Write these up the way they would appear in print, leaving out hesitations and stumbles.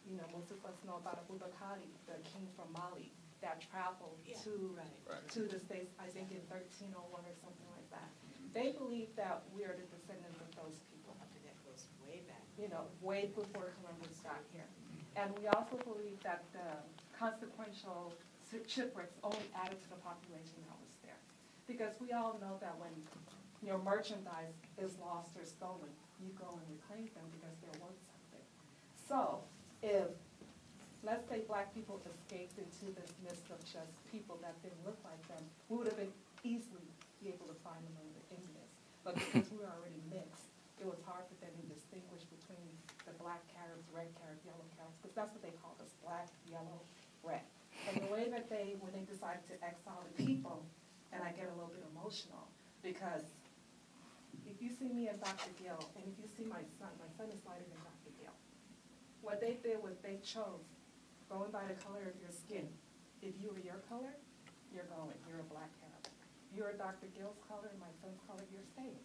You know, most of us know about Abubakar, the king from Mali, that traveled to the States, I think in 1301 or something like that. They believe that we are the descendants of those people. That goes way back. You know, way before Columbus got here. And we also believe that the consequential shipwrecks only added to the population that was there. Because we all know that when your merchandise is lost or stolen, you go and reclaim them because they're worth something. So if, let's say, black people escaped into this mist of just people that didn't look like them, we would have been easily be able to find them among the Indians. But because we were already mixed, it was hard for them to distinguish between the black Caribs, red Caribs, yellow Caribs, because that's what they called us, black, yellow, red. And the way that when they decided to exile the people, and I get a little bit emotional, because if you see me as Dr. Gill, and if you see my son is lighter than Dr. Gill. What they did was they chose, going by the color of your skin. If you were your color, you're a black Carib. You're Dr. Gill's color and my son's color, you're staying.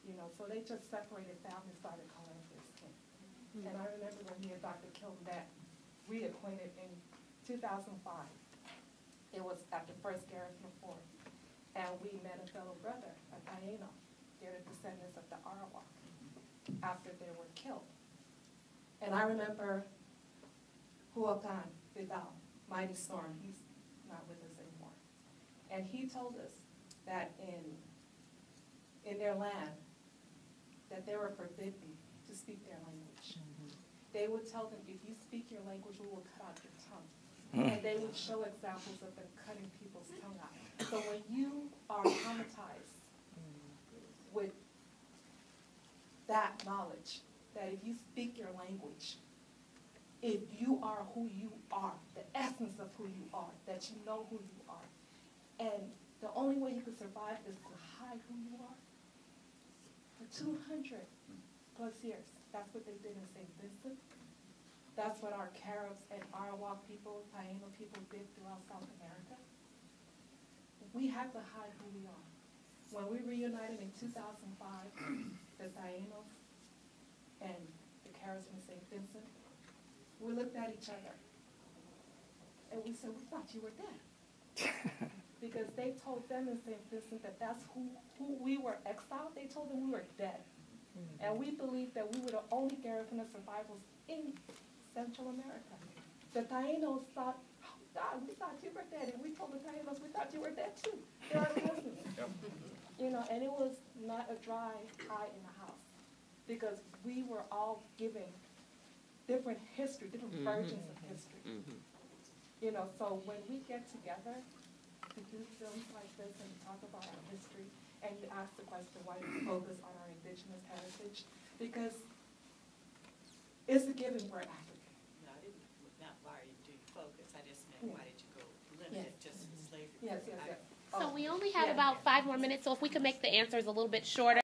You know, so they just separated families by the color of their skin. And I remember when me and Dr. Gill met, reacquainted in 2005. It was at the first Garrison Fort. And we met a fellow brother, a Taino. They're the descendants of the Arawak after they were killed. And I remember Huacan Vidal, Mighty Storm, he's not with us anymore. And he told us that in their land, that they were forbidden to speak their language. They would tell them, if you speak your language, we will cut out your tongue. And they would show examples of them cutting people's tongue out. So when you are traumatized with that knowledge, that if you speak your language, if you are who you are, the essence of who you are, that you know who you are, and the only way you can survive is to hide who you are. For 200 plus years, that's what they did in St. Vincent. That's what our Caribs and Arawak people, Taino people did throughout South America. We have to hide who we are. When we reunited in 2005, the Tainos and the Caribs from St. Vincent, we looked at each other and we said, we thought you were dead. Because they told them in St. Vincent that that's who we were exiled. They told them we were dead. And we believed that we were the only Garifuna survivors in Central America. The Tainos thought, oh God, we thought you were dead. And we told the Tainos we thought you were dead too. They're our cousins. You know, and it was not a dry eye in the house. Because we were all given different history, different versions of history. You know, so when we get together to do films like this and talk about our history, and you ask the question, why do we focus on our indigenous heritage? Because it's a given we're African. No, I didn't, not why do you focus, I just meant why did you go limit it just to slavery? Yes. So we only have about 5 more minutes, so if we could make the answers a little bit shorter.